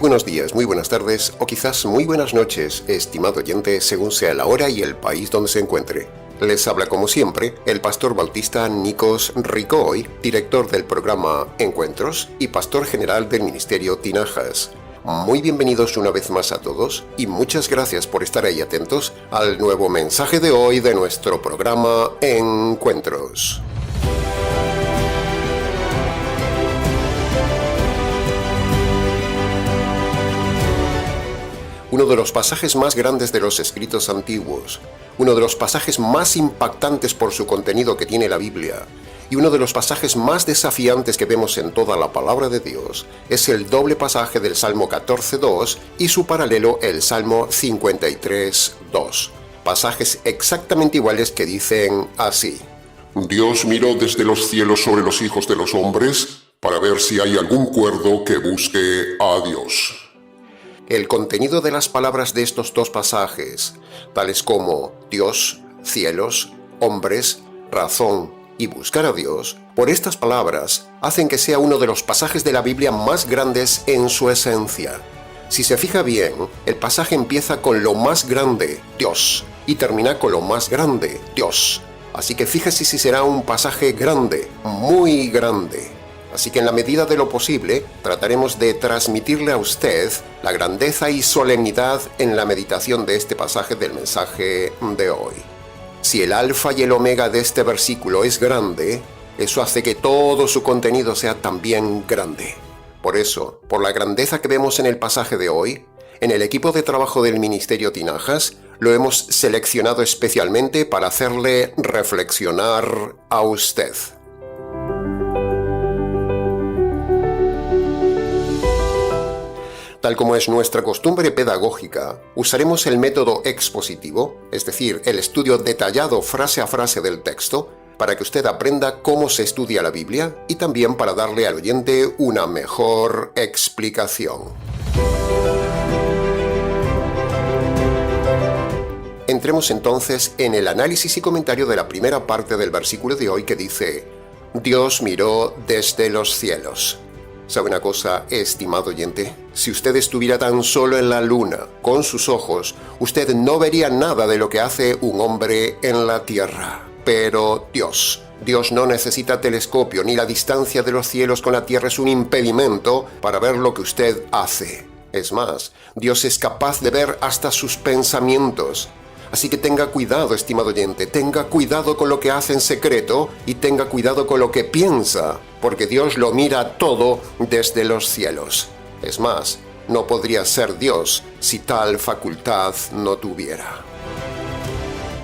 buenos días, muy buenas tardes o quizás muy buenas noches, estimado oyente, según sea la hora y el país donde se encuentre. Les habla como siempre el pastor bautista Nikos Ricoy, director del programa Encuentros y pastor general del ministerio Tinajas. Muy bienvenidos una vez más a todos y muchas gracias por estar ahí atentos al nuevo mensaje de hoy de nuestro programa Encuentros. Uno de los pasajes más grandes de los escritos antiguos, uno de los pasajes más impactantes por su contenido que tiene la Biblia, y uno de los pasajes más desafiantes que vemos en toda la palabra de Dios, es el doble pasaje del Salmo 14.2 y su paralelo el Salmo 53.2. Pasajes exactamente iguales que dicen así: Dios miró desde los cielos sobre los hijos de los hombres para ver si hay algún cuerdo que busque a Dios. El contenido de las palabras de estos dos pasajes, tales como Dios, cielos, hombres, razón y buscar a Dios, por estas palabras hacen que sea uno de los pasajes de la Biblia más grandes en su esencia. Si se fija bien, el pasaje empieza con lo más grande, Dios, y termina con lo más grande, Dios. Así que fíjese si será un pasaje grande, muy grande. Así que en la medida de lo posible, trataremos de transmitirle a usted la grandeza y solemnidad en la meditación de este pasaje del mensaje de hoy. Si el alfa y el omega de este versículo es grande, eso hace que todo su contenido sea también grande. Por eso, por la grandeza que vemos en el pasaje de hoy, en el equipo de trabajo del Ministerio Tinajas, lo hemos seleccionado especialmente para hacerle reflexionar a usted. Tal como es nuestra costumbre pedagógica, usaremos el método expositivo, es decir, el estudio detallado frase a frase del texto, para que usted aprenda cómo se estudia la Biblia y también para darle al oyente una mejor explicación. Entremos entonces en el análisis y comentario de la primera parte del versículo de hoy que dice: Dios miró desde los cielos. ¿Sabe una cosa, estimado oyente? Si usted estuviera tan solo en la luna, con sus ojos, usted no vería nada de lo que hace un hombre en la tierra. Pero Dios no necesita telescopio, ni la distancia de los cielos con la tierra es un impedimento para ver lo que usted hace. Es más, Dios es capaz de ver hasta sus pensamientos. Así que tenga cuidado, estimado oyente, tenga cuidado con lo que hace en secreto y tenga cuidado con lo que piensa, porque Dios lo mira todo desde los cielos. Es más, no podría ser Dios si tal facultad no tuviera.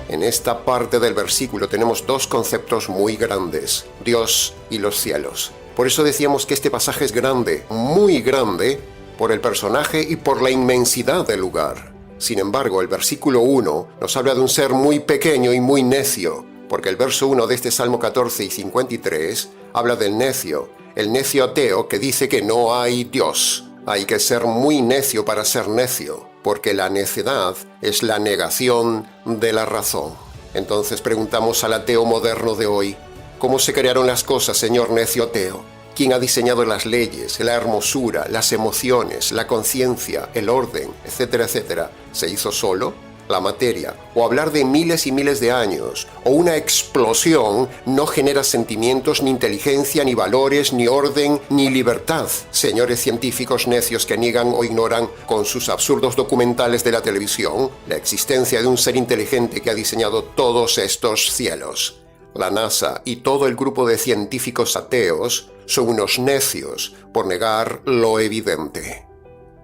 En esta parte del versículo tenemos dos conceptos muy grandes: Dios y los cielos. Por eso decíamos que este pasaje es grande, muy grande, por el personaje y por la inmensidad del lugar. Sin embargo, el versículo 1 nos habla de un ser muy pequeño y muy necio, porque el verso 1 de este Salmo 14 y 53 habla del necio, el necio ateo que dice que no hay Dios. Hay que ser muy necio para ser necio, porque la necedad es la negación de la razón. Entonces preguntamos al ateo moderno de hoy: ¿cómo se crearon las cosas, señor necio ateo? ¿Quién ha diseñado las leyes, la hermosura, las emociones, la conciencia, el orden, etcétera, etcétera? ¿Se hizo solo? La materia, o hablar de miles y miles de años, o una explosión, no genera sentimientos, ni inteligencia, ni valores, ni orden, ni libertad. Señores científicos necios que niegan o ignoran con sus absurdos documentales de la televisión la existencia de un ser inteligente que ha diseñado todos estos cielos. La NASA y todo el grupo de científicos ateos son unos necios por negar lo evidente.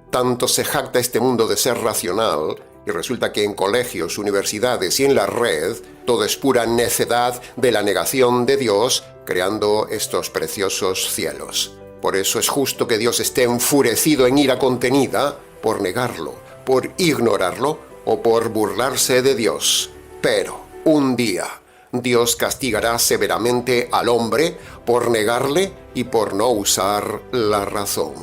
Tanto se jacta este mundo de ser racional, y resulta que en colegios, universidades y en la red, todo es pura necedad de la negación de Dios, creando estos preciosos cielos. Por eso es justo que Dios esté enfurecido en ira contenida por negarlo, por ignorarlo o por burlarse de Dios. Pero un día Dios castigará severamente al hombre por negarle y por no usar la razón.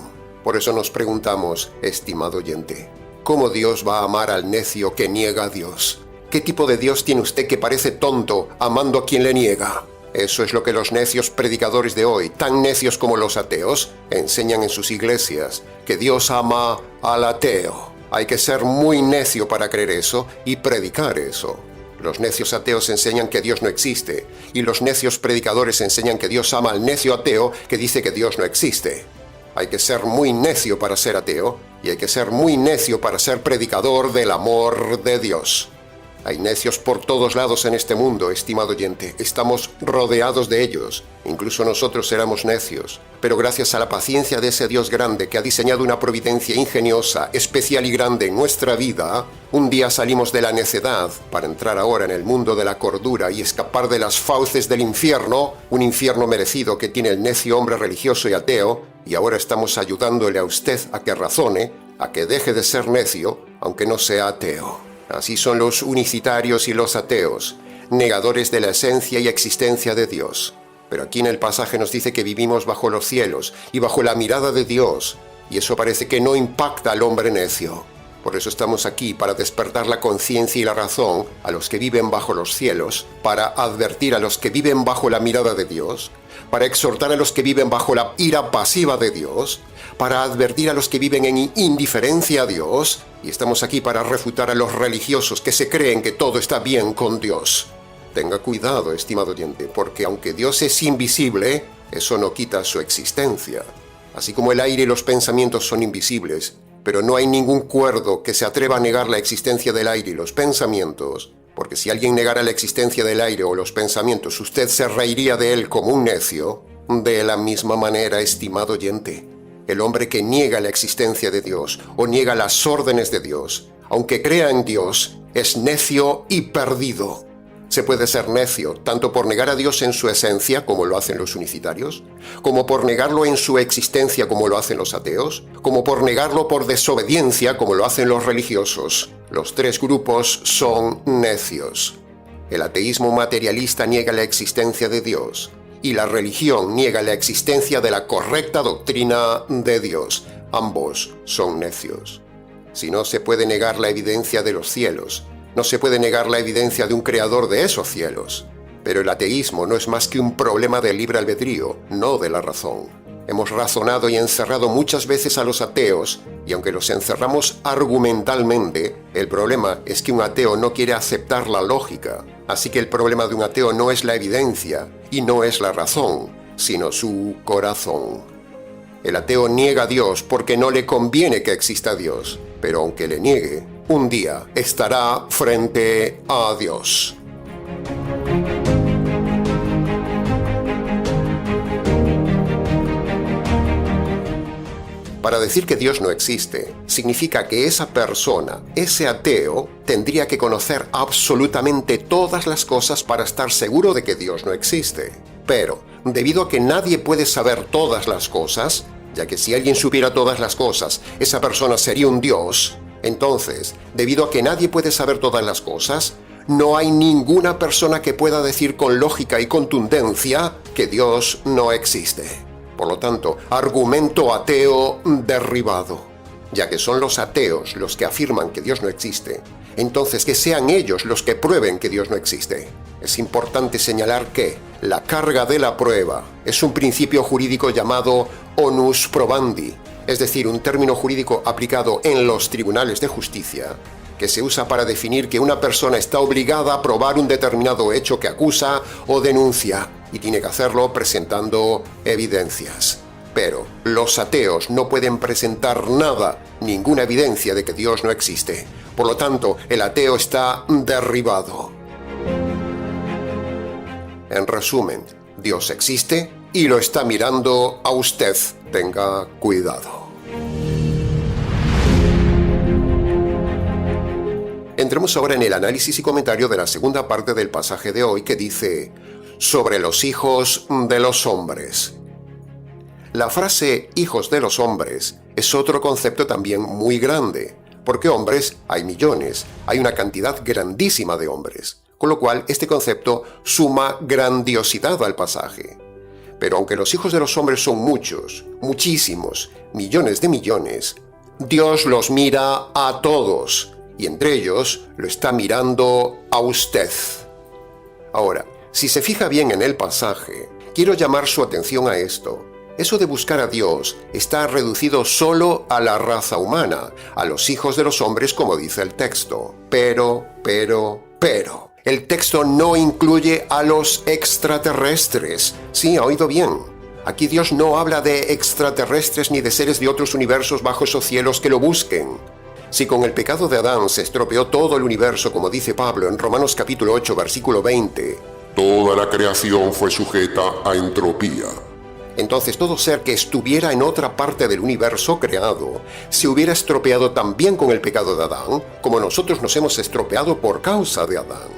Por eso nos preguntamos, estimado oyente, ¿cómo Dios va a amar al necio que niega a Dios? ¿Qué tipo de Dios tiene usted que parece tonto amando a quien le niega? Eso es lo que los necios predicadores de hoy, tan necios como los ateos, enseñan en sus iglesias, que Dios ama al ateo. Hay que ser muy necio para creer eso y predicar eso. Los necios ateos enseñan que Dios no existe, y los necios predicadores enseñan que Dios ama al necio ateo que dice que Dios no existe. Hay que ser muy necio para ser ateo, y hay que ser muy necio para ser predicador del amor de Dios. Hay necios por todos lados en este mundo, estimado oyente. Estamos rodeados de ellos. Incluso nosotros éramos necios. Pero gracias a la paciencia de ese Dios grande que ha diseñado una providencia ingeniosa, especial y grande en nuestra vida, un día salimos de la necedad para entrar ahora en el mundo de la cordura y escapar de las fauces del infierno, un infierno merecido que tiene el necio hombre religioso y ateo, y ahora estamos ayudándole a usted a que razone, a que deje de ser necio, aunque no sea ateo. Así son los unicitarios y los ateos, negadores de la esencia y existencia de Dios. Pero aquí en el pasaje nos dice que vivimos bajo los cielos y bajo la mirada de Dios, y eso parece que no impacta al hombre necio. Por eso estamos aquí, para despertar la conciencia y la razón a los que viven bajo los cielos, para advertir a los que viven bajo la mirada de Dios, para exhortar a los que viven bajo la ira pasiva de Dios, para advertir a los que viven en indiferencia a Dios, y estamos aquí para refutar a los religiosos que se creen que todo está bien con Dios. Tenga cuidado, estimado oyente, porque aunque Dios es invisible, eso no quita su existencia. Así como el aire y los pensamientos son invisibles, pero no hay ningún cuerdo que se atreva a negar la existencia del aire y los pensamientos, porque si alguien negara la existencia del aire o los pensamientos, usted se reiría de él como un necio. De la misma manera, estimado oyente, el hombre que niega la existencia de Dios o niega las órdenes de Dios, aunque crea en Dios, es necio y perdido. Se puede ser necio tanto por negar a Dios en su esencia, como lo hacen los unicitarios, como por negarlo en su existencia, como lo hacen los ateos, como por negarlo por desobediencia, como lo hacen los religiosos. Los tres grupos son necios. El ateísmo materialista niega la existencia de Dios, y la religión niega la existencia de la correcta doctrina de Dios. Ambos son necios. Si no se puede negar la evidencia de los cielos, no se puede negar la evidencia de un creador de esos cielos. Pero el ateísmo no es más que un problema del libre albedrío, no de la razón. Hemos razonado y encerrado muchas veces a los ateos, y aunque los encerramos argumentalmente, el problema es que un ateo no quiere aceptar la lógica. Así que el problema de un ateo no es la evidencia, y no es la razón, sino su corazón. El ateo niega a Dios porque no le conviene que exista Dios, pero aunque le niegue, un día estará frente a Dios. Para decir que Dios no existe, significa que esa persona, ese ateo, tendría que conocer absolutamente todas las cosas para estar seguro de que Dios no existe. Pero, debido a que nadie puede saber todas las cosas, ya que si alguien supiera todas las cosas, esa persona sería un Dios, entonces, debido a que nadie puede saber todas las cosas, no hay ninguna persona que pueda decir con lógica y contundencia que Dios no existe. Por lo tanto, argumento ateo derribado. Ya que son los ateos los que afirman que Dios no existe, entonces que sean ellos los que prueben que Dios no existe. Es importante señalar que la carga de la prueba es un principio jurídico llamado onus probandi, es decir, un término jurídico aplicado en los tribunales de justicia, que se usa para definir que una persona está obligada a probar un determinado hecho que acusa o denuncia, y tiene que hacerlo presentando evidencias. Pero los ateos no pueden presentar nada, ninguna evidencia de que Dios no existe. Por lo tanto, el ateo está derribado. En resumen, Dios existe y lo está mirando a usted. Tenga cuidado. Entremos ahora en el análisis y comentario de la segunda parte del pasaje de hoy que dice: sobre los hijos de los hombres. La frase hijos de los hombres es otro concepto también muy grande, porque hombres hay millones, hay una cantidad grandísima de hombres, con lo cual este concepto suma grandiosidad al pasaje. Pero aunque los hijos de los hombres son muchos, muchísimos, millones de millones, Dios los mira a todos, y entre ellos lo está mirando a usted. Ahora, Si se fija bien en el pasaje, quiero llamar su atención a esto. Eso de buscar a Dios está reducido solo a la raza humana, a los hijos de los hombres, como dice el texto. Pero, el texto no incluye a los extraterrestres. Sí, ha oído bien. Aquí Dios no habla de extraterrestres ni de seres de otros universos bajo esos cielos que lo busquen. Si con el pecado de Adán se estropeó todo el universo, como dice Pablo en Romanos capítulo 8, versículo 20, toda la creación fue sujeta a entropía. Entonces todo ser que estuviera en otra parte del universo creado se hubiera estropeado también con el pecado de Adán, como nosotros nos hemos estropeado por causa de Adán.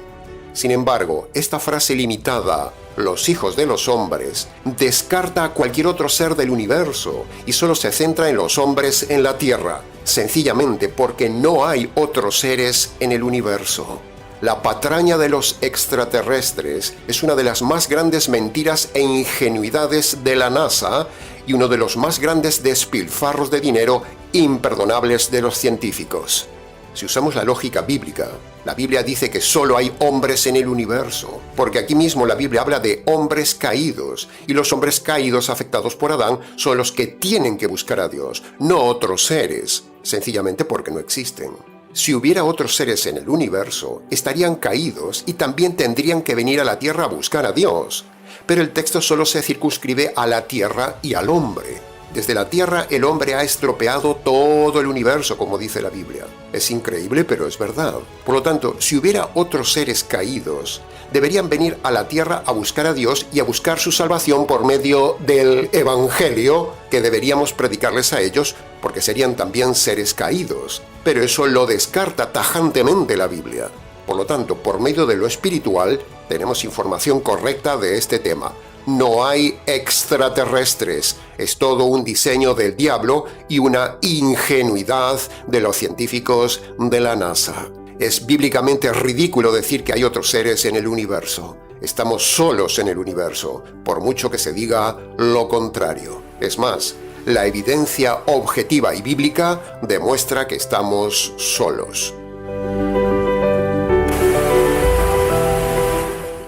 Sin embargo, esta frase limitada, los hijos de los hombres, descarta a cualquier otro ser del universo y solo se centra en los hombres en la Tierra, sencillamente porque no hay otros seres en el universo. La patraña de los extraterrestres es una de las más grandes mentiras e ingenuidades de la NASA y uno de los más grandes despilfarros de dinero imperdonables de los científicos. Si usamos la lógica bíblica, la Biblia dice que solo hay hombres en el universo, porque aquí mismo la Biblia habla de hombres caídos, y los hombres caídos afectados por Adán son los que tienen que buscar a Dios, no otros seres, sencillamente porque no existen. Si hubiera otros seres en el universo, estarían caídos y también tendrían que venir a la Tierra a buscar a Dios. Pero el texto solo se circunscribe a la Tierra y al hombre. Desde la Tierra el hombre ha estropeado todo el universo, como dice la Biblia. Es increíble, pero es verdad. Por lo tanto, si hubiera otros seres caídos, deberían venir a la Tierra a buscar a Dios y a buscar su salvación por medio del Evangelio que deberíamos predicarles a ellos, porque serían también seres caídos. Pero eso lo descarta tajantemente la Biblia. Por lo tanto, por medio de lo espiritual, tenemos información correcta de este tema. No hay extraterrestres, es todo un diseño del diablo y una ingenuidad de los científicos de la NASA. Es bíblicamente ridículo decir que hay otros seres en el universo. Estamos solos en el universo, por mucho que se diga lo contrario. Es más, la evidencia objetiva y bíblica demuestra que estamos solos.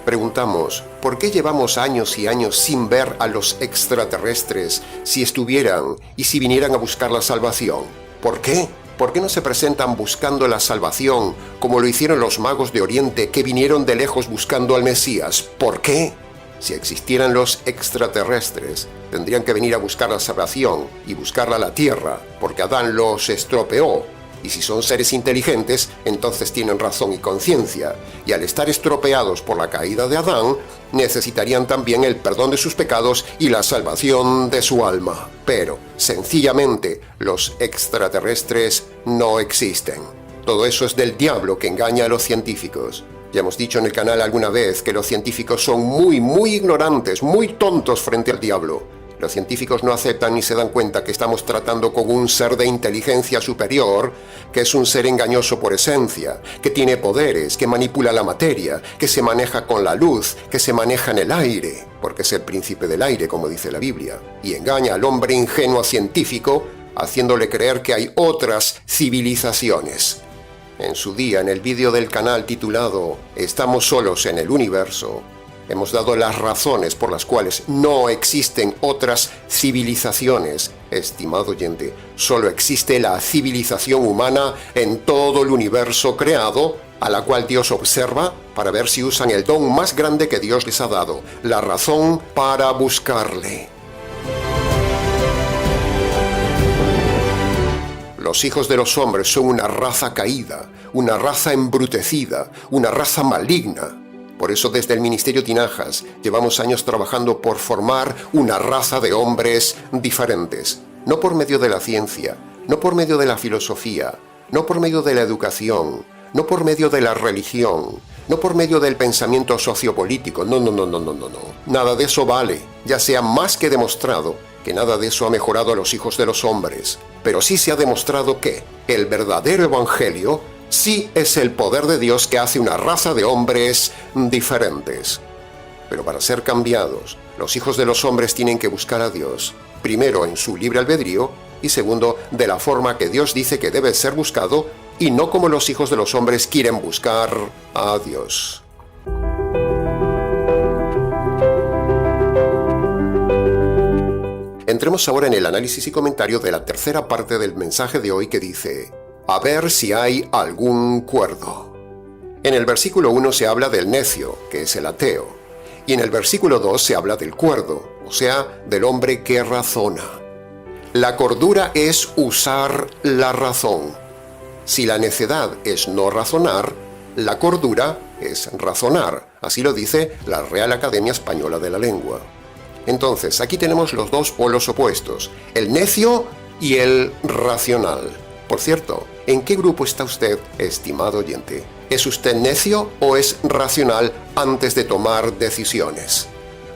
Preguntamos, ¿por qué llevamos años y años sin ver a los extraterrestres si estuvieran y si vinieran a buscar la salvación? ¿Por qué? ¿Por qué no se presentan buscando la salvación como lo hicieron los magos de Oriente que vinieron de lejos buscando al Mesías? ¿Por qué? Si existieran los extraterrestres, tendrían que venir a buscar la salvación y buscarla a la tierra, porque Adán los estropeó. Y si son seres inteligentes, entonces tienen razón y conciencia, y al estar estropeados por la caída de Adán, necesitarían también el perdón de sus pecados y la salvación de su alma. Pero, sencillamente, los extraterrestres no existen. Todo eso es del diablo que engaña a los científicos. Ya hemos dicho en el canal alguna vez que los científicos son muy ignorantes, muy tontos frente al diablo. Los científicos no aceptan ni se dan cuenta que estamos tratando con un ser de inteligencia superior, que es un ser engañoso por esencia, que tiene poderes, que manipula la materia, que se maneja con la luz, que se maneja en el aire, porque es el príncipe del aire, como dice la Biblia, y engaña al hombre ingenuo científico, haciéndole creer que hay otras civilizaciones. En su día, en el vídeo del canal titulado «Estamos solos en el universo», hemos dado las razones por las cuales no existen otras civilizaciones. Estimado oyente, solo existe la civilización humana en todo el universo creado, a la cual Dios observa para ver si usan el don más grande que Dios les ha dado, la razón para buscarle. Los hijos de los hombres son una raza caída, una raza embrutecida, una raza maligna. Por eso desde el Ministerio Tinajas llevamos años trabajando por formar una raza de hombres diferentes. No por medio de la ciencia, no por medio de la filosofía, no por medio de la educación, no por medio de la religión, no por medio del pensamiento sociopolítico. No. Nada de eso vale. Ya se ha más que demostrado que nada de eso ha mejorado a los hijos de los hombres. Pero sí se ha demostrado que el verdadero evangelio sí es el poder de Dios que hace una raza de hombres diferentes. Pero para ser cambiados, los hijos de los hombres tienen que buscar a Dios, primero en su libre albedrío y segundo de la forma que Dios dice que debe ser buscado y no como los hijos de los hombres quieren buscar a Dios. entremos ahora en el análisis y comentario de la tercera parte del mensaje de hoy que dice: a ver si hay algún cuerdo. En el versículo 1 se habla del necio, que es el ateo, y en el versículo 2 se habla del cuerdo, o sea, del hombre que razona. La cordura es usar la razón. Si la necedad es no razonar, la cordura es razonar. Así lo dice la Real Academia Española de la Lengua. Entonces, aquí tenemos los dos polos opuestos, el necio y el racional. Por cierto, ¿en qué grupo está usted, estimado oyente? ¿Es usted necio o es racional antes de tomar decisiones?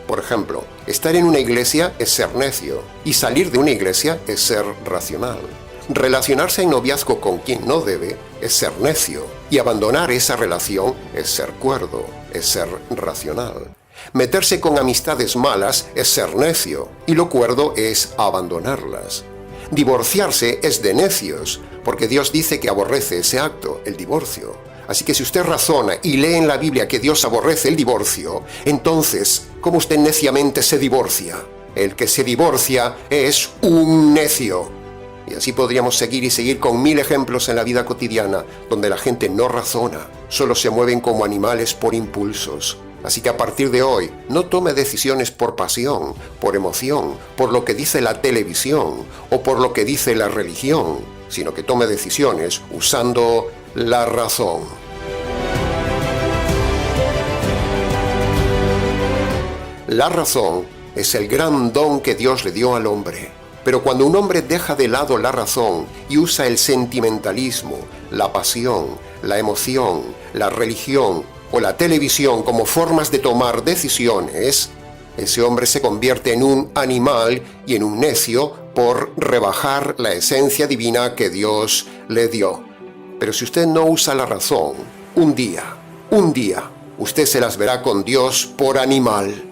Por ejemplo, estar en una iglesia es ser necio y salir de una iglesia es ser racional. Relacionarse en noviazgo con quien no debe es ser necio y abandonar esa relación es ser cuerdo, es ser racional. Meterse con amistades malas es ser necio y lo cuerdo es abandonarlas. Divorciarse es de necios, porque Dios dice que aborrece ese acto, el divorcio. Así que si usted razona y lee en la Biblia que Dios aborrece el divorcio, entonces, ¿cómo usted neciamente se divorcia? El que se divorcia es un necio. Y así podríamos seguir y seguir con 1000 ejemplos en la vida cotidiana, donde la gente no razona, solo se mueven como animales por impulsos. Así que a partir de hoy, no tome decisiones por pasión, por emoción, por lo que dice la televisión o por lo que dice la religión, sino que tome decisiones usando la razón. La razón es el gran don que Dios le dio al hombre. Pero cuando un hombre deja de lado la razón y usa el sentimentalismo, la pasión, la emoción, la religión o la televisión como formas de tomar decisiones, ese hombre se convierte en un animal y en un necio por rebajar la esencia divina que Dios le dio. Pero si usted no usa la razón, un día, usted se las verá con Dios por animal.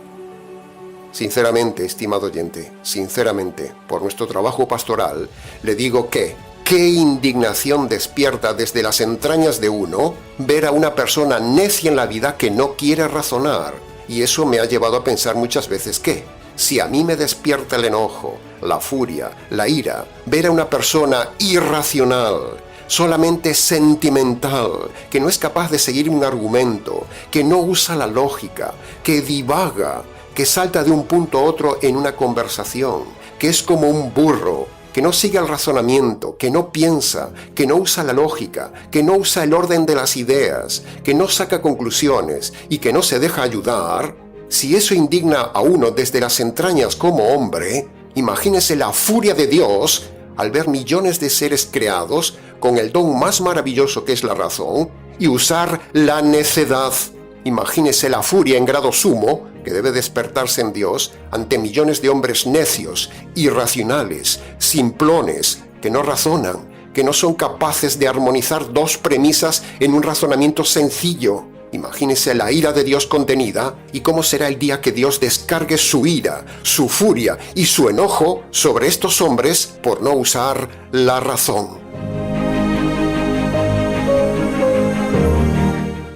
Sinceramente, estimado oyente, sinceramente, por nuestro trabajo pastoral, le digo que qué indignación despierta desde las entrañas de uno ver a una persona necia en la vida que no quiere razonar. Y eso me ha llevado a pensar muchas veces que, si a mí me despierta el enojo, la furia, la ira, ver a una persona irracional, solamente sentimental, que no es capaz de seguir un argumento, que no usa la lógica, que divaga, que salta de un punto a otro en una conversación, que es como un burro, que no sigue el razonamiento, que no piensa, que no usa la lógica, que no usa el orden de las ideas, que no saca conclusiones y que no se deja ayudar, si eso indigna a uno desde las entrañas como hombre, imagínese la furia de Dios al ver millones de seres creados con el don más maravilloso que es la razón y usar la necedad. Imagínese la furia en grado sumo que debe despertarse en Dios ante millones de hombres necios, irracionales, simplones, que no razonan, que no son capaces de armonizar dos premisas en un razonamiento sencillo. Imagínese la ira de Dios contenida y cómo será el día que Dios descargue su ira, su furia y su enojo sobre estos hombres por no usar la razón.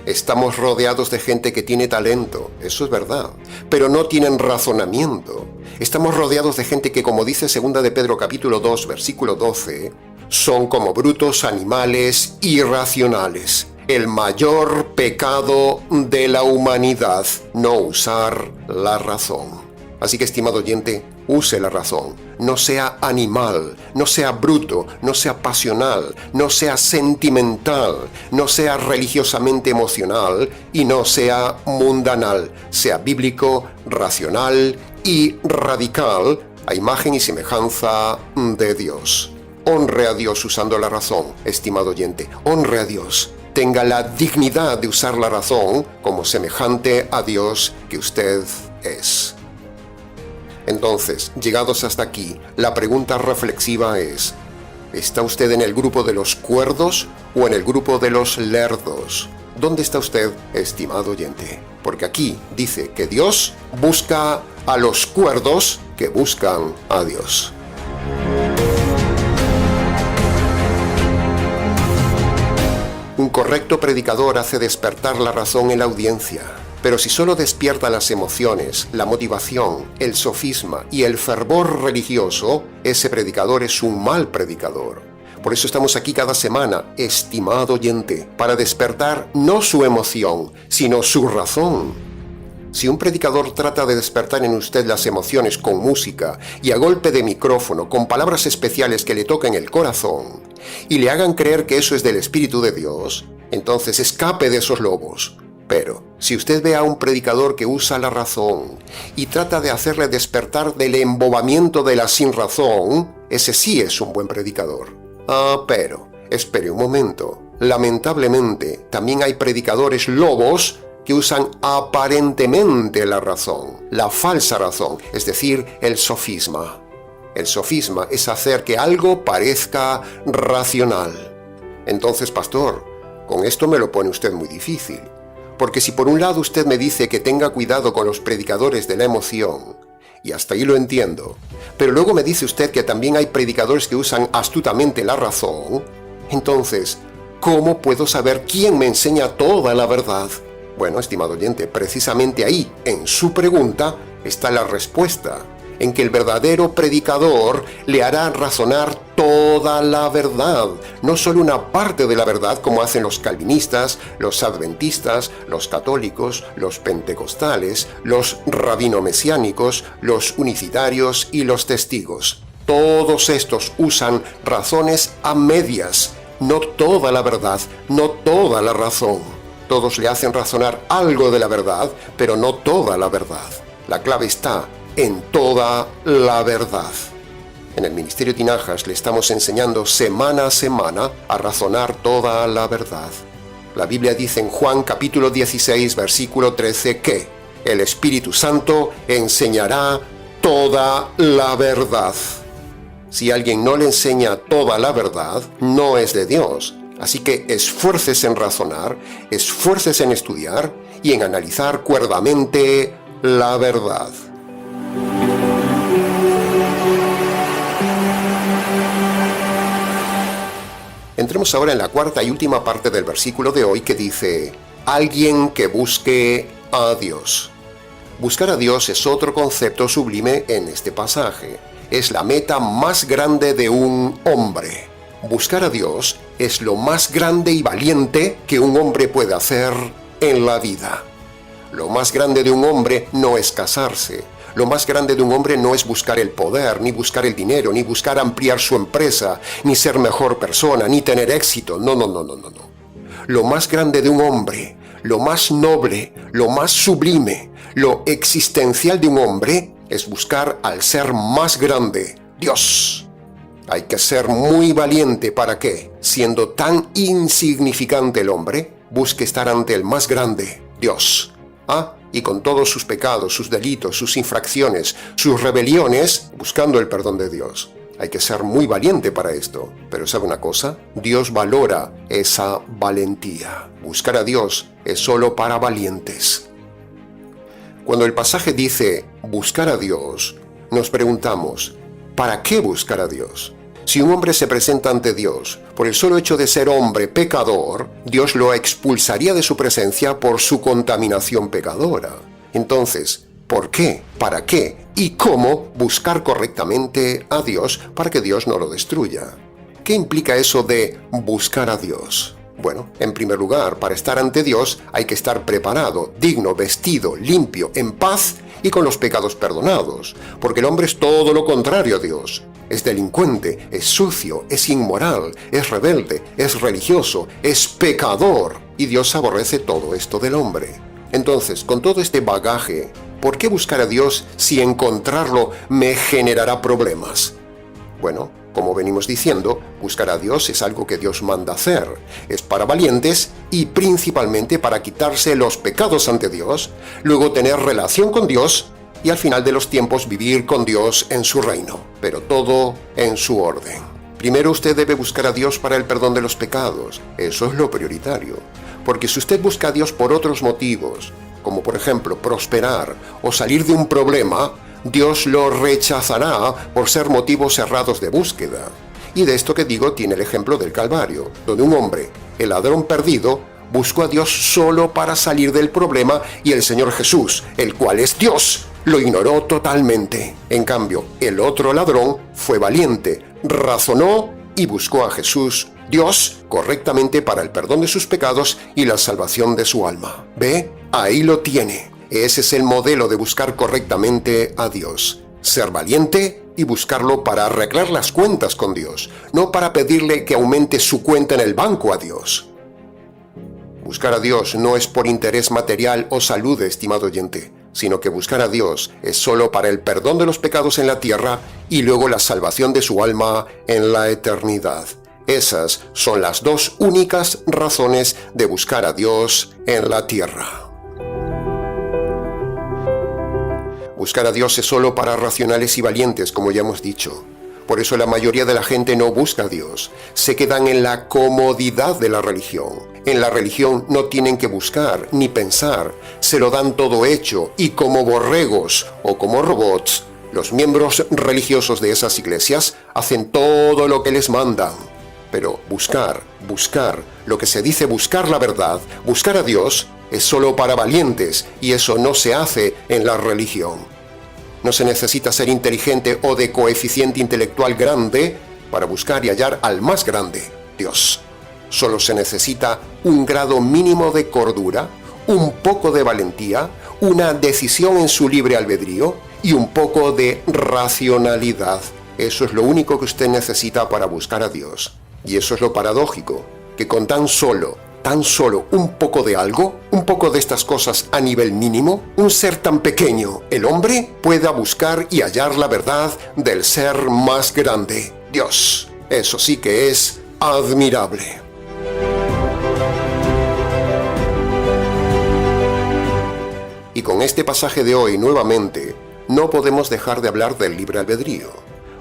Estamos rodeados de gente que tiene talento, eso es verdad, pero no tienen razonamiento. Estamos rodeados de gente que, como dice 2 de Pedro capítulo 2, versículo 12, son como brutos animales irracionales. El mayor pecado de la humanidad, no usar la razón. Así que, estimado oyente, use la razón. No sea animal, no sea bruto, no sea pasional, no sea sentimental, no sea religiosamente emocional y no sea mundanal. Sea bíblico, racional y radical a imagen y semejanza de Dios. Honre a Dios usando la razón, estimado oyente. Honre a Dios. Tenga la dignidad de usar la razón como semejante a Dios que usted es. Entonces, llegados hasta aquí, la pregunta reflexiva es: ¿está usted en el grupo de los cuerdos o en el grupo de los lerdos? ¿Dónde está usted, estimado oyente? Porque aquí dice que Dios busca a los cuerdos que buscan a Dios. Un correcto predicador hace despertar la razón en la audiencia, Pero si solo despierta las emociones, la motivación, el sofisma y el fervor religioso, ese predicador es un mal predicador. Por eso estamos aquí cada semana, estimado oyente, para despertar no su emoción, sino su razón. Si un predicador trata de despertar en usted las emociones con música y a golpe de micrófono, con palabras especiales que le toquen el corazón y le hagan creer que eso es del Espíritu de Dios, entonces escape de esos lobos. Pero, si usted ve a un predicador que usa la razón y trata de hacerle despertar del embobamiento de la sinrazón, ese sí es un buen predicador. Pero, espere un momento. Lamentablemente, también hay predicadores lobos que usan aparentemente la razón, la falsa razón, es decir, el sofisma. El sofisma es hacer que algo parezca racional. Entonces, pastor, con esto me lo pone usted muy difícil. Porque si por un lado usted me dice que tenga cuidado con los predicadores de la emoción, y hasta ahí lo entiendo, pero luego me dice usted que también hay predicadores que usan astutamente la razón, entonces, ¿cómo puedo saber quién me enseña toda la verdad? Bueno, estimado oyente, precisamente ahí, en su pregunta, está la respuesta, en que el verdadero predicador le hará razonar toda la verdad, no solo una parte de la verdad como hacen los calvinistas, los adventistas, los católicos, los pentecostales, los rabino-mesiánicos, los unicitarios y los testigos. Todos estos usan razones a medias, no toda la verdad, no toda la razón. Todos le hacen razonar algo de la verdad, pero no toda la verdad. La clave está en toda la verdad. En el Ministerio Tinajas le estamos enseñando semana a semana a razonar toda la verdad. La Biblia dice en Juan capítulo 16, versículo 13 que el Espíritu Santo enseñará toda la verdad. Si alguien no le enseña toda la verdad, no es de Dios. Así que esfuércese en razonar, esfuércese en estudiar y en analizar cuerdamente la verdad. Entremos ahora en la cuarta y última parte del versículo de hoy que dice: alguien que busque a Dios. Buscar a Dios es otro concepto sublime en este pasaje. Es la meta más grande de un hombre. Buscar a Dios es lo más grande y valiente que un hombre puede hacer en la vida. Lo más grande de un hombre no es casarse. Lo más grande de un hombre no es buscar el poder, ni buscar el dinero, ni buscar ampliar su empresa, ni ser mejor persona, ni tener éxito. No. Lo más grande de un hombre, lo más noble, lo más sublime, lo existencial de un hombre es buscar al ser más grande, Dios. Hay que ser muy valiente para que, siendo tan insignificante el hombre, busque estar ante el más grande, Dios. Y con todos sus pecados, sus delitos, sus infracciones, sus rebeliones, buscando el perdón de Dios. Hay que ser muy valiente para esto. Pero ¿sabe una cosa? Dios valora esa valentía. Buscar a Dios es solo para valientes. Cuando el pasaje dice buscar a Dios, nos preguntamos, ¿para qué buscar a Dios? Si un hombre se presenta ante Dios por el solo hecho de ser hombre pecador, Dios lo expulsaría de su presencia por su contaminación pecadora. Entonces, ¿por qué? ¿Para qué? ¿Y cómo buscar correctamente a Dios para que Dios no lo destruya? ¿Qué implica eso de buscar a Dios? Bueno, en primer lugar, para estar ante Dios hay que estar preparado, digno, vestido, limpio, en paz y con los pecados perdonados, porque el hombre es todo lo contrario a Dios. Es delincuente, es sucio, es inmoral, es rebelde, es religioso, es pecador, y Dios aborrece todo esto del hombre. Entonces, con todo este bagaje, ¿por qué buscar a Dios si encontrarlo me generará problemas? Bueno, como venimos diciendo, buscar a Dios es algo que Dios manda hacer. Es para valientes y principalmente para quitarse los pecados ante Dios, luego tener relación con Dios y al final de los tiempos vivir con Dios en su reino, pero todo en su orden. Primero usted debe buscar a Dios para el perdón de los pecados. Eso es lo prioritario. Porque si usted busca a Dios por otros motivos, como por ejemplo prosperar o salir de un problema, Dios lo rechazará por ser motivos errados de búsqueda. Y de esto que digo tiene el ejemplo del Calvario, donde un hombre, el ladrón perdido, buscó a Dios solo para salir del problema y el Señor Jesús, el cual es Dios, lo ignoró totalmente. En cambio, el otro ladrón fue valiente, razonó y buscó a Jesús, Dios, correctamente para el perdón de sus pecados y la salvación de su alma. ¿Ve? Ahí lo tiene. Ese es el modelo de buscar correctamente a Dios. Ser valiente y buscarlo para arreglar las cuentas con Dios, no para pedirle que aumente su cuenta en el banco a Dios. Buscar a Dios no es por interés material o salud, estimado oyente, sino que buscar a Dios es solo para el perdón de los pecados en la tierra y luego la salvación de su alma en la eternidad. Esas son las dos únicas razones de buscar a Dios en la tierra. Buscar a Dios es solo para racionales y valientes, como ya hemos dicho. Por eso la mayoría de la gente no busca a Dios. Se quedan en la comodidad de la religión. En la religión no tienen que buscar ni pensar. Se lo dan todo hecho y como borregos o como robots, los miembros religiosos de esas iglesias hacen todo lo que les mandan. Pero buscar, lo que se dice buscar la verdad, buscar a Dios, es solo para valientes y eso no se hace en la religión. No se necesita ser inteligente o de coeficiente intelectual grande para buscar y hallar al más grande, Dios. Solo se necesita un grado mínimo de cordura, un poco de valentía, una decisión en su libre albedrío y un poco de racionalidad. Eso es lo único que usted necesita para buscar a Dios. Y eso es lo paradójico, que con tan solo un poco de algo, un poco de estas cosas a nivel mínimo, un ser tan pequeño, el hombre, pueda buscar y hallar la verdad del ser más grande, Dios. Eso sí que es admirable. Y con este pasaje de hoy, nuevamente, no podemos dejar de hablar del libre albedrío.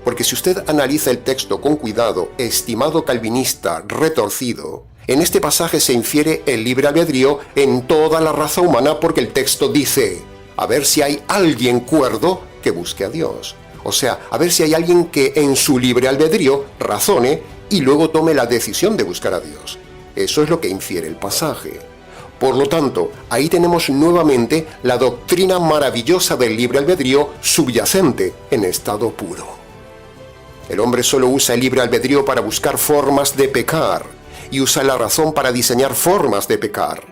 Porque si usted analiza el texto con cuidado, estimado calvinista retorcido, en este pasaje se infiere el libre albedrío en toda la raza humana porque el texto dice, a ver si hay alguien cuerdo que busque a Dios. O sea, a ver si hay alguien que en su libre albedrío razone y luego tome la decisión de buscar a Dios. Eso es lo que infiere el pasaje. Por lo tanto, ahí tenemos nuevamente la doctrina maravillosa del libre albedrío subyacente en estado puro. El hombre solo usa el libre albedrío para buscar formas de pecar y usa la razón para diseñar formas de pecar.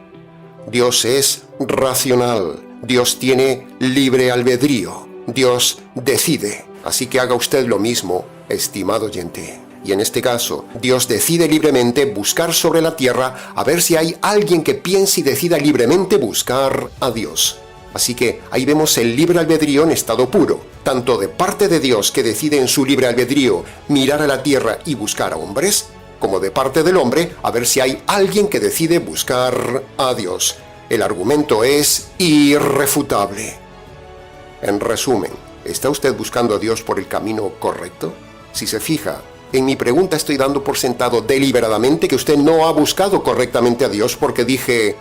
Dios es racional, Dios tiene libre albedrío, Dios decide. Así que haga usted lo mismo, estimado oyente. Y en este caso, Dios decide libremente buscar sobre la tierra a ver si hay alguien que piense y decida libremente buscar a Dios. Así que ahí vemos el libre albedrío en estado puro, tanto de parte de Dios que decide en su libre albedrío mirar a la tierra y buscar a hombres, como de parte del hombre a ver si hay alguien que decide buscar a Dios. El argumento es irrefutable. En resumen, ¿está usted buscando a Dios por el camino correcto? Si se fija, en mi pregunta estoy dando por sentado deliberadamente que usted no ha buscado correctamente a Dios porque dije,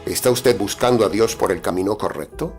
¿está usted buscando a Dios por el camino correcto?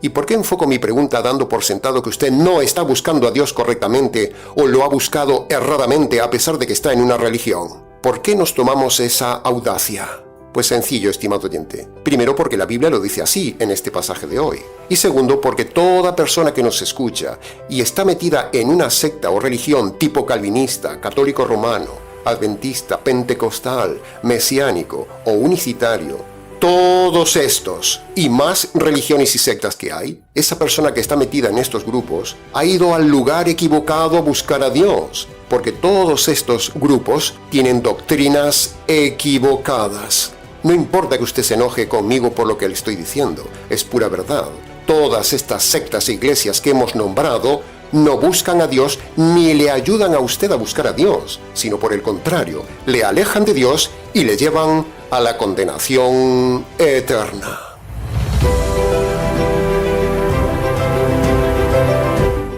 ¿Y por qué enfoco mi pregunta dando por sentado que usted no está buscando a Dios correctamente o lo ha buscado erradamente a pesar de que está en una religión? ¿Por qué nos tomamos esa audacia? Pues sencillo, estimado oyente. Primero, porque la Biblia lo dice así en este pasaje de hoy. Y segundo, porque toda persona que nos escucha y está metida en una secta o religión tipo calvinista, católico romano, adventista, pentecostal, mesiánico o unicitario, todos estos y más religiones y sectas que hay, esa persona que está metida en estos grupos ha ido al lugar equivocado a buscar a Dios, porque todos estos grupos tienen doctrinas equivocadas. No importa que usted se enoje conmigo por lo que le estoy diciendo, es pura verdad. Todas estas sectas e iglesias que hemos nombrado no buscan a Dios ni le ayudan a usted a buscar a Dios, sino por el contrario, le alejan de Dios y le llevan a la condenación eterna.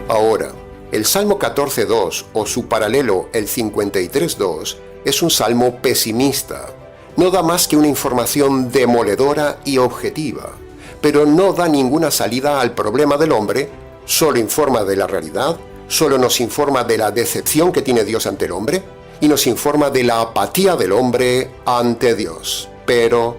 Ahora, el Salmo 14.2 o su paralelo el 53.2 es un salmo pesimista. No da más que una información demoledora y objetiva, pero no da ninguna salida al problema del hombre, solo informa de la realidad, solo nos informa de la decepción que tiene Dios ante el hombre y nos informa de la apatía del hombre ante Dios. Pero,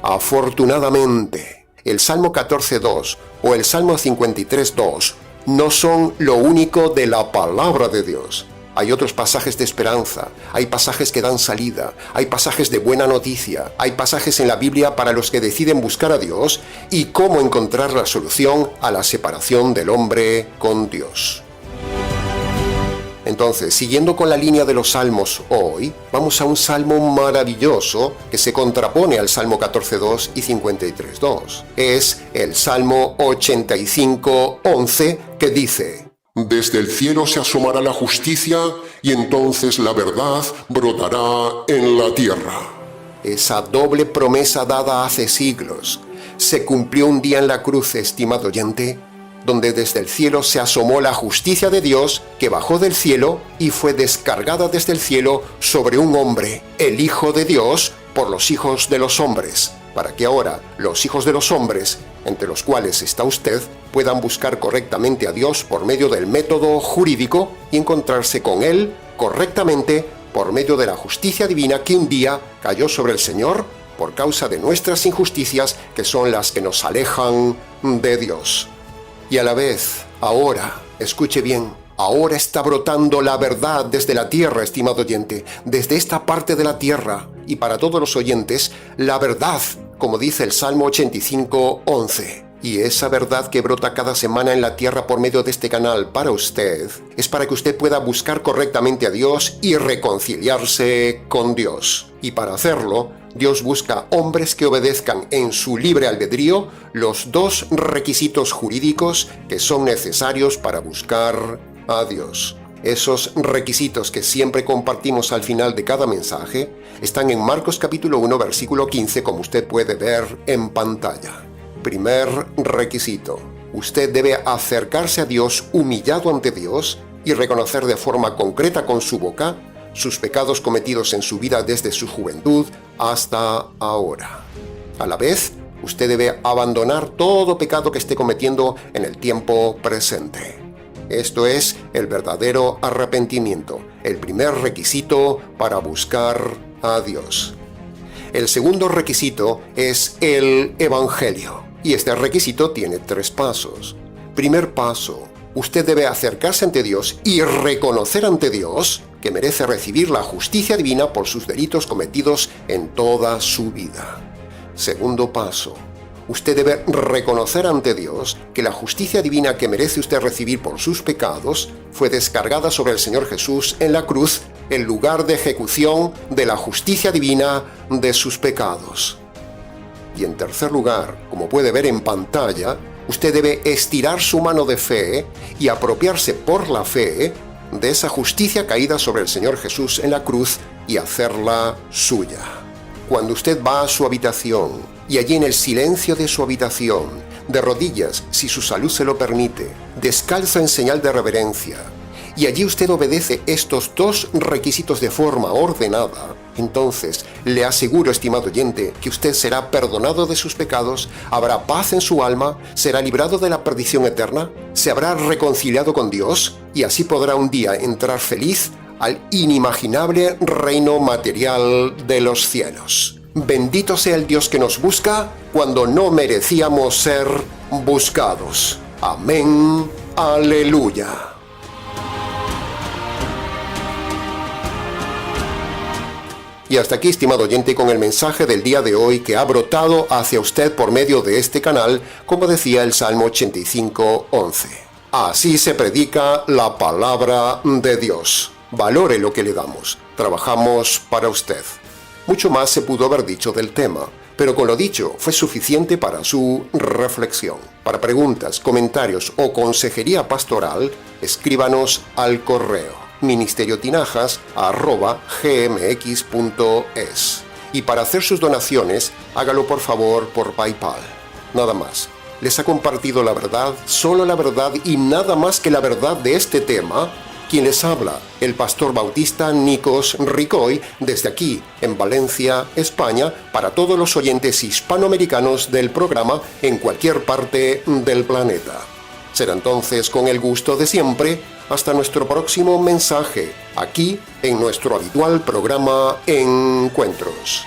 afortunadamente, el Salmo 14.2 o el Salmo 53.2 no son lo único de la palabra de Dios. Hay otros pasajes de esperanza, hay pasajes que dan salida, hay pasajes de buena noticia, hay pasajes en la Biblia para los que deciden buscar a Dios y cómo encontrar la solución a la separación del hombre con Dios. Entonces, siguiendo con la línea de los salmos hoy, vamos a un salmo maravilloso que se contrapone al Salmo 14.2 y 53.2. Es el Salmo 85.11 que dice: Desde el cielo se asomará la justicia y entonces la verdad brotará en la tierra. Esa doble promesa dada hace siglos se cumplió un día en la cruz, estimado oyente, donde desde el cielo se asomó la justicia de Dios que bajó del cielo y fue descargada desde el cielo sobre un hombre, el Hijo de Dios, por los hijos de los hombres, para que ahora los hijos de los hombres, entre los cuales está usted, puedan buscar correctamente a Dios por medio del método jurídico y encontrarse con Él correctamente por medio de la justicia divina que un día cayó sobre el Señor por causa de nuestras injusticias, que son las que nos alejan de Dios. Y a la vez, ahora, escuche bien, ahora está brotando la verdad desde la tierra, estimado oyente, desde esta parte de la tierra, y para todos los oyentes, la verdad, como dice el Salmo 85.11. Y esa verdad que brota cada semana en la tierra por medio de este canal para usted, es para que usted pueda buscar correctamente a Dios y reconciliarse con Dios. Y para hacerlo, Dios busca hombres que obedezcan en su libre albedrío los dos requisitos jurídicos que son necesarios para buscar a Dios. Esos requisitos que siempre compartimos al final de cada mensaje están en Marcos capítulo 1, versículo 15, como usted puede ver en pantalla. Primer requisito: usted debe acercarse a Dios humillado ante Dios y reconocer de forma concreta con su boca sus pecados cometidos en su vida desde su juventud hasta ahora. A la vez, usted debe abandonar todo pecado que esté cometiendo en el tiempo presente. Esto es el verdadero arrepentimiento, el primer requisito para buscar a Dios. El segundo requisito es el Evangelio, y este requisito tiene 3 pasos. Primer paso: usted debe acercarse ante Dios y reconocer ante Dios que merece recibir la justicia divina por sus delitos cometidos en toda su vida. Segundo paso: usted debe reconocer ante Dios que la justicia divina que merece usted recibir por sus pecados fue descargada sobre el Señor Jesús en la cruz, en lugar de ejecución de la justicia divina de sus pecados. Y en tercer lugar, como puede ver en pantalla, usted debe estirar su mano de fe y apropiarse por la fe de esa justicia caída sobre el Señor Jesús en la cruz y hacerla suya. Cuando usted va a su habitación y allí en el silencio de su habitación, de rodillas, si su salud se lo permite, descalzo en señal de reverencia, y allí usted obedece estos 2 requisitos de forma ordenada, entonces le aseguro, estimado oyente, que usted será perdonado de sus pecados, habrá paz en su alma, será librado de la perdición eterna, se habrá reconciliado con Dios y así podrá un día entrar feliz al inimaginable reino material de los cielos. Bendito sea el Dios que nos busca cuando no merecíamos ser buscados. Amén. Aleluya. Y hasta aquí, estimado oyente, con el mensaje del día de hoy que ha brotado hacia usted por medio de este canal, como decía el Salmo 85.11. Así se predica la palabra de Dios. Valore lo que le damos. Trabajamos para usted. Mucho más se pudo haber dicho del tema, pero con lo dicho fue suficiente para su reflexión. Para preguntas, comentarios o consejería pastoral, escríbanos al correo ministeriotinajas@gmx.es. Y para hacer sus donaciones, hágalo por favor por PayPal. Nada más. Les ha compartido la verdad, solo la verdad y nada más que la verdad de este tema, quien les habla, el pastor bautista Nikos Ricoy, desde aquí, en Valencia, España, para todos los oyentes hispanoamericanos del programa en cualquier parte del planeta. Será entonces con el gusto de siempre, hasta nuestro próximo mensaje, aquí en nuestro habitual programa Encuentros.